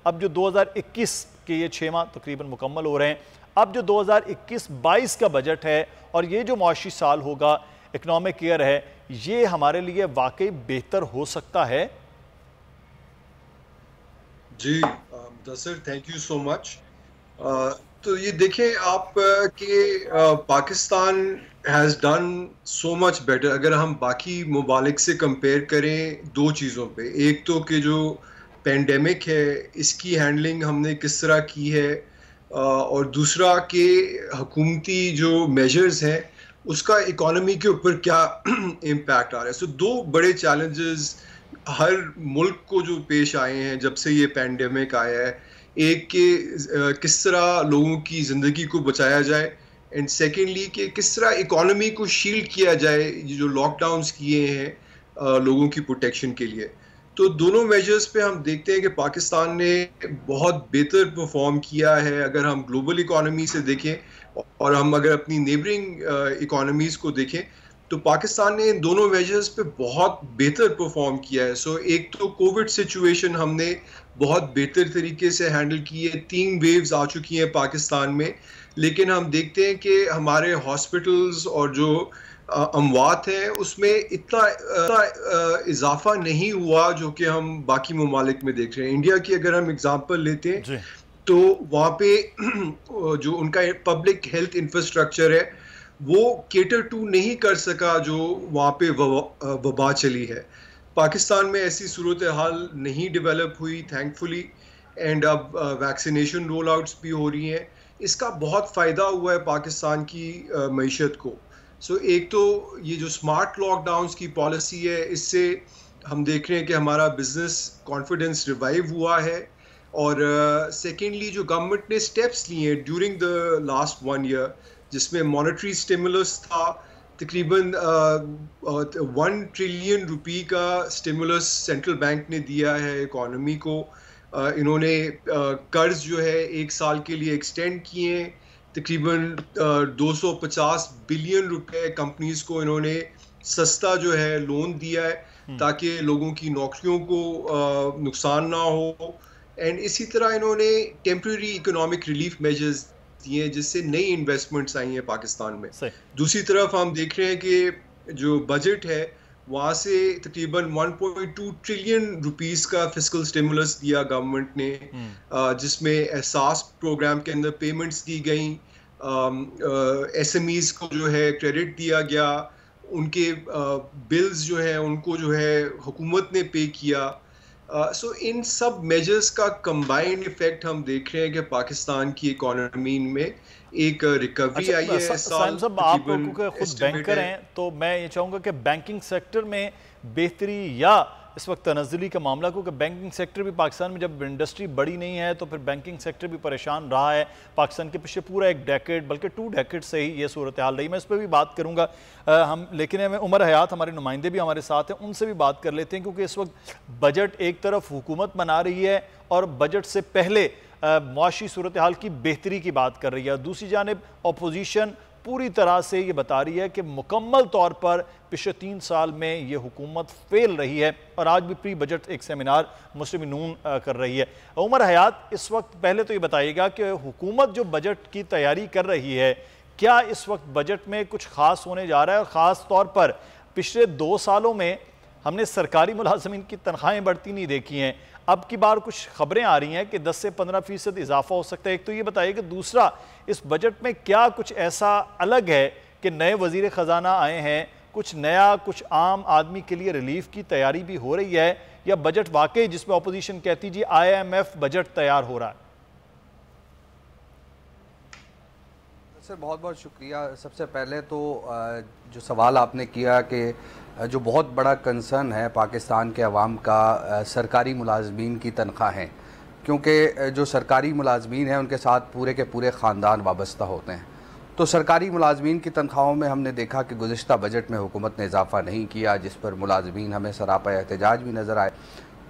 अब जो 2021 के ये 6 माह तकरीबन मुकम्मल हो रहे हैं, अब जो 2021-22 का बजट है और ये जो मुआशी साल होगा, इकनॉमिक ईयर है, ये हमारे लिए वाकई बेहतर हो सकता है? जी दसर, थैंक यू सो मच। तो ये देखें आप कि Pakistan has done so much better अगर हम बाकी ममालिक से कंपेयर करें दो चीज़ों पे। एक तो कि जो पेंडेमिक है इसकी हैंडलिंग हमने किस तरह की है, और दूसरा कि हुकूमती जो मेजर्स हैं उसका इकोनॉमी के ऊपर क्या इम्पैक्ट आ रहा है। सो दो बड़े चैलेंजेस हर मुल्क को जो पेश आए हैं जब से ये पेंडेमिक आया है। एक कि किस तरह लोगों की ज़िंदगी को बचाया जाए, एंड सेकेंडली कि किस तरह इकोनॉमी को शील्ड किया जाए, ये जो लॉकडाउन्स किए हैं लोगों की प्रोटेक्शन के लिए। तो दोनों मेजर्स पे हम देखते हैं कि पाकिस्तान ने बहुत बेहतर परफॉर्म किया है अगर हम ग्लोबल इकोनॉमी से देखें, और हम अगर अपनी नेबरिंग इकोनॉमीज को देखें तो पाकिस्तान ने इन दोनों मेजर्स पे बहुत बेहतर परफॉर्म किया है। सो एक तो कोविड सिचुएशन हमने बहुत बेहतर तरीके से हैंडल की है, 3 वेव्स आ चुकी हैं पाकिस्तान में, लेकिन हम देखते हैं कि हमारे हॉस्पिटल्स और जो अमवात हैं उसमें इतना इजाफा नहीं हुआ जो कि हम बाकी ममालिक में देख रहे हैं। इंडिया की अगर हम एग्जांपल लेते हैं तो वहाँ पे जो उनका पब्लिक हेल्थ इंफ्रास्ट्रक्चर है वो केटर टू नहीं कर सका जो वहाँ पे वबा चली है। पाकिस्तान में ऐसी सूरत हाल नहीं डेवलप हुई थैंकफुली, एंड अब वैक्सीनेशन रोल आउट्स भी हो रही हैं। इसका बहुत फ़ायदा हुआ है पाकिस्तान की मईशत को। सो एक तो ये जो स्मार्ट लॉकडाउन्स की पॉलिसी है इससे हम देख रहे हैं कि हमारा बिजनेस कॉन्फिडेंस रिवाइव हुआ है, और सेकेंडली जो गवर्नमेंट ने स्टेप्स लिए हैं ड्यूरिंग द लास्ट 1 ईयर जिसमें मॉनेटरी स्टिमुलस था, तकरीबन 1 ट्रिलियन रुपी का स्टिमुलस सेंट्रल बैंक ने दिया है इकोनॉमी को। इन्होंने कर्ज जो है 1 साल के लिए एक्सटेंड किए, तकरीबन 250 बिलियन रुपए कंपनीज को इन्होंने सस्ता जो है लोन दिया है ताकि लोगों की नौकरियों को नुकसान ना हो। एंड इसी तरह इन्होंने टेम्परेरी इकोनॉमिक रिलीफ मेजर्स दिए जिससे नई इन्वेस्टमेंट्स आई हैं पाकिस्तान में। दूसरी तरफ हम देख रहे हैं कि जो बजट है वहाँ से तकरीबन 1.2 ट्रिलियन रुपीस का फिस्कल स्टिमुलस दिया गवर्नमेंट ने, जिसमें एहसास प्रोग्राम के अंदर पेमेंट्स दी गई, एसएमईज को जो है क्रेडिट दिया गया, उनके बिल्स जो है उनको जो है हुकूमत ने पे किया। सो इन सब मेजर्स का कंबाइंड इफेक्ट हम देख रहे हैं कि पाकिस्तान की इकोनॉमी में एक रिकवरी आई है इस साल। साहब आप क्योंकि खुद बैंकर हैं तो मैं ये चाहूँगा कि बैंकिंग सेक्टर में बेहतरी या इस वक्त तनज़्ज़ुली का मामला, क्योंकि बैंकिंग सेक्टर भी पाकिस्तान में जब इंडस्ट्री बड़ी नहीं है तो फिर बैंकिंग सेक्टर भी परेशान रहा है पाकिस्तान के पीछे पूरा 1 डेकेड बल्कि 2 डेकेड से ही ये सूरत हाल रही। मैं इस पर भी बात करूँगा हम, लेकिन हमें उमर हयात हमारे नुमाइंदे भी हमारे साथ हैं, उनसे भी बात कर लेते हैं क्योंकि इस वक्त बजट एक तरफ हुकूमत बना रही है और बजट से पहले मुआशी सूरत हाल की बेहतरी की बात कर रही है, दूसरी जानिब अपोजिशन पूरी तरह से ये बता रही है कि मुकम्मल तौर पर पिछले 3 साल में ये हुकूमत फेल रही है, और आज भी प्री बजट एक सेमिनार मुस्लिम नून कर रही है। उमर हयात, इस वक्त पहले तो ये बताइएगा कि हुकूमत जो बजट की तैयारी कर रही है, क्या इस वक्त बजट में कुछ खास होने जा रहा है? और ख़ास तौर पर पिछले 2 सालों में हमने सरकारी मुलाजमीन की तनख्वाहें बढ़ती नहीं देखी हैं, अब की बार कुछ खबरें आ रही हैं कि 10 से 15% इजाफा हो सकता है। एक तो ये बताइए कि दूसरा, इस बजट में क्या कुछ ऐसा अलग है कि नए वजीर ख़जाना आए हैं, कुछ नया, कुछ आम आदमी के लिए रिलीफ की तैयारी भी हो रही है, या बजट वाकई जिसमें अपोजिशन कहती जी IMF बजट तैयार हो रहा है? सर बहुत बहुत शुक्रिया। सबसे पहले तो जो सवाल आपने किया कि जो बहुत बड़ा कंसर्न है पाकिस्तान के अवाम का सरकारी मुलाजमीन की तनख्वाहें, क्योंकि जो सरकारी मुलाजमीन हैं उनके साथ पूरे के पूरे ख़ानदान वाबस्ता होते हैं। तो सरकारी मुलाजमीन की तनख्वाहों में हमने देखा कि गुज़िश्ता बजट में हुकूमत ने इजाफ़ा नहीं किया, जिस पर मुलाजमीन हमें सरापा एहतजाज भी नज़र आए।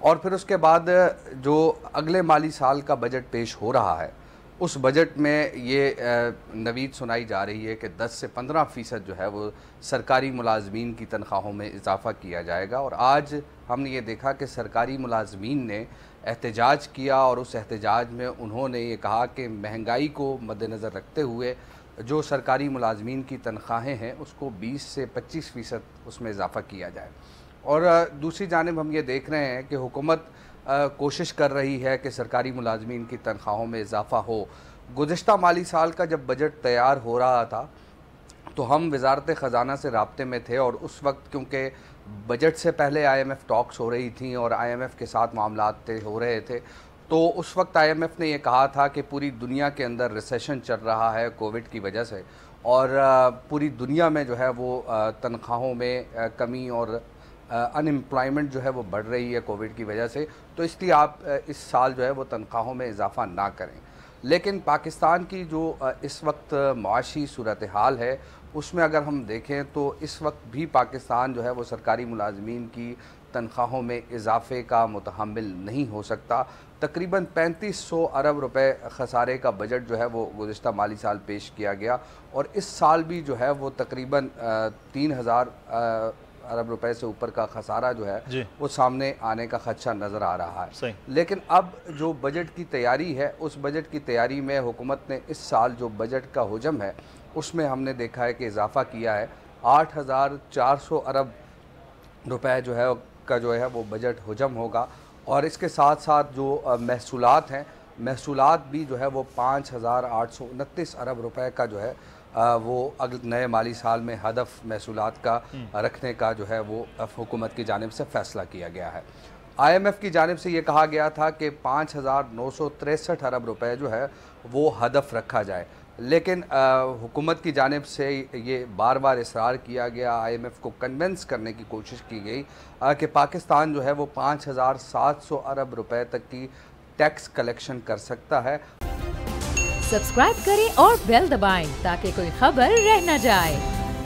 और फिर उसके बाद जो अगले माली साल का बजट पेश हो रहा है उस बजट में ये नवीद सुनाई जा रही है कि 10 से 15% जो है वो सरकारी मुलाजमीन की तनख्वाहों में इजाफ़ा किया जाएगा। और आज हमने ये देखा कि सरकारी मुलाजमीन ने एहतजाज किया और उस एहतजाज में उन्होंने ये कहा कि महंगाई को मद्देनज़र रखते हुए जो सरकारी मुलाजमीन की तनख्वाहें हैं उसको 20 से 25% उसमें इजाफ़ा किया जाए। और दूसरी जानिब हम ये देख रहे हैं कि हुकूमत कोशिश कर रही है कि सरकारी मुलाजमीन की तनख्वाहों में इजाफ़ा हो। गुज़िश्ता माली साल का जब बजट तैयार हो रहा था तो हम वज़ारत ख़ज़ाना से राब्ते में थे और उस वक्त क्योंकि बजट से पहले IMF टॉक्स हो रही थी और IMF के साथ मामलात तय हो रहे थे, तो उस वक्त IMF ने ये कहा था कि पूरी दुनिया के अंदर रिसेशन चल रहा है कोविड की वजह से और पूरी दुनिया में जो है वो तनख्वाहों में कमी और अनएम्प्लॉयमेंट जो है वो बढ़ रही है कोविड की वजह से, तो इसलिए आप इस साल जो है वो तनख्वाहों में इजाफ़ा ना करें। लेकिन पाकिस्तान की जो इस वक्त माशी सूरत हाल है उसमें अगर हम देखें तो इस वक्त भी पाकिस्तान जो है वो सरकारी मुलाजमीन की तनख्वाहों में इजाफ़े का मुतहम्मिल नहीं हो सकता। तकरीबन 3500 अरब रुपए खसारे का बजट जो है वो गुज़िश्ता माली साल पेश किया गया और इस साल भी जो है वो तकरीबन 3000 अरब रुपए से ऊपर का खसारा जो है वो सामने आने का खदशा नज़र आ रहा है। लेकिन अब जो बजट की तैयारी है उस बजट की तैयारी में हुकूमत ने इस साल जो बजट का हुजम है उसमें हमने देखा है कि इजाफ़ा किया है। 8400 अरब रुपए जो है वो बजट हुजम होगा और इसके साथ साथ जो महसूलात हैं, महसूलात भी जो है वो 5829 अरब रुपए का जो है वो अगले नए माली साल में हदफ महसूलात का रखने का जो है वो हुकूमत की जानिब से फ़ैसला किया गया है। IMF की जानिब से ये कहा गया था कि 5963 अरब रुपए जो है वो हदफ रखा जाए, लेकिन हुकूमत की जानिब से ये बार बार इसरार किया गया, IMF को कन्विंस करने की कोशिश की गई कि पाकिस्तान जो है वो 5700 अरब रुपए तक की टैक्स कलेक्शन कर सकता है। सब्सक्राइब करें और बेल दबाएं ताकि कोई खबर रह न जाए।